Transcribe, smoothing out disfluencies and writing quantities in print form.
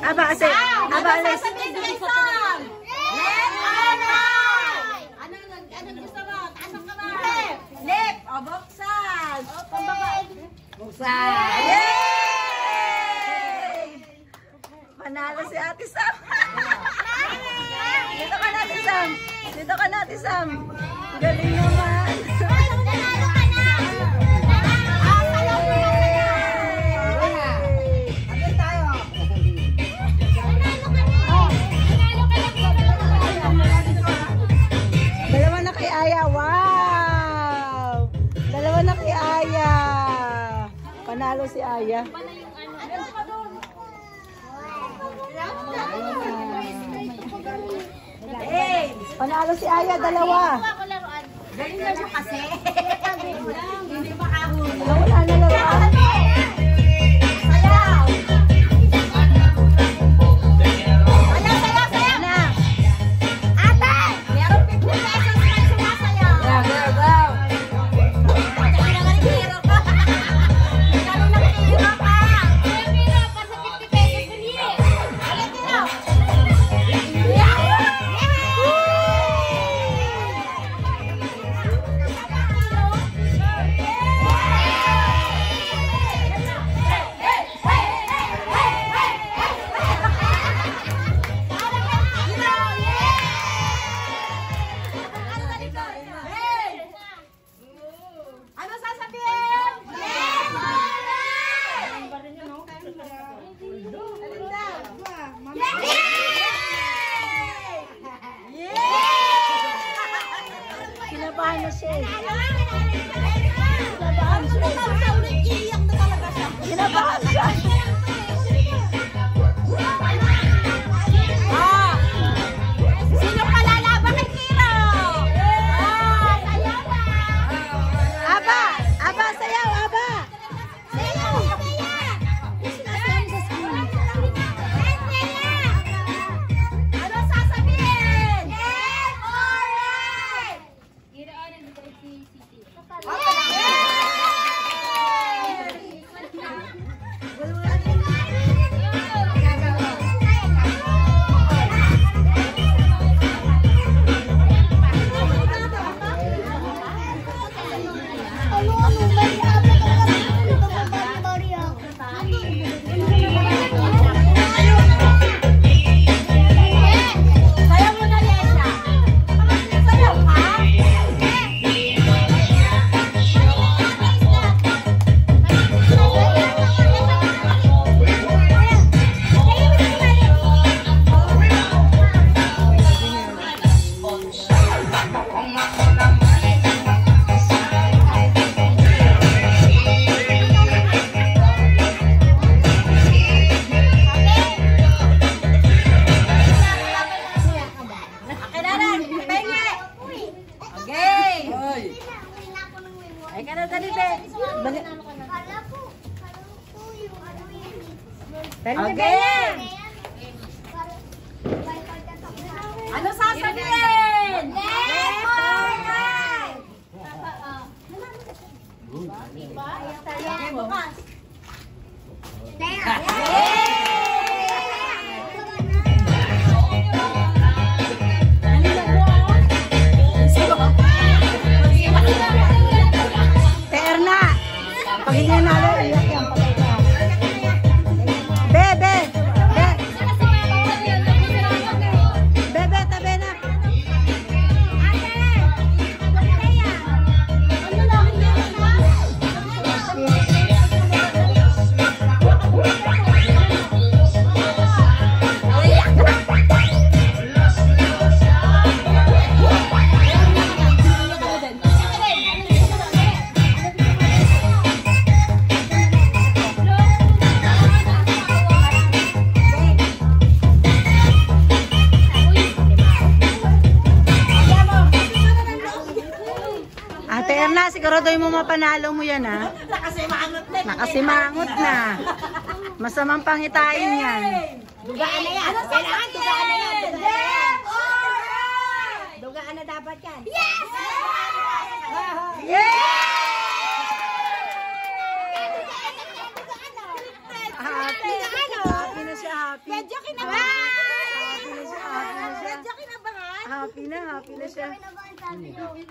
Aba, kasi. Aba, alis. Sasabihin sa isang. Left or right? Anong gusto mo? Taas ang kamay. Left. Left. O, buksan. Buksan. Yay! Panalo si Ate Sam. Dito ka na, Ate Sam. Dito ka na, Ate Sam. Galing naman. Dalawa na kay Aya. Wow! Dalawa na kay Aya. Panalo si Aya. Panalo si Aya, dalawa. Galing na siya kasi. Hindi makahuli. Wala na laruan. Sayaw! Sayaw na! Ate! Meron 50 pesos na sumasayaw. Go. Kaya na hero ka. Kaya na hero ka. Hero pa sa 50 pesos. Alit nyo. Ano sasabihin? Kinabahan na siya. Kinabahan siya. Sino palalaban kay Kiro? Sayaw na! Aba! Aba, sayaw! Aba! Sayaw! Ano sasabihin? Left or right? Sayaw mo na, Lesha. Sayaw ka? Akin na lang, pengi! Okay! Ay ka na, dali, be. Okay! Ano sasabihin? Left or right? Okay, bukas. Terna! Pag hindi nalo, iyak yan. Patay ka. Bebe! Bebe, tabi na. Ate Erna, siguraduhin mo mapanalo mo yan, ha? Nakasimangot na. Nakasimangot na. Masamang pangitain yan. Dugaan na yan. Kailangan dugaan na yan. Left or right? Dugaan na dapat yan. Yes! Yay! Happy. Happy na siya, happy. Medyo kinabahan! Happy na siya, happy na siya. Medyo kinabahan! Happy na siya.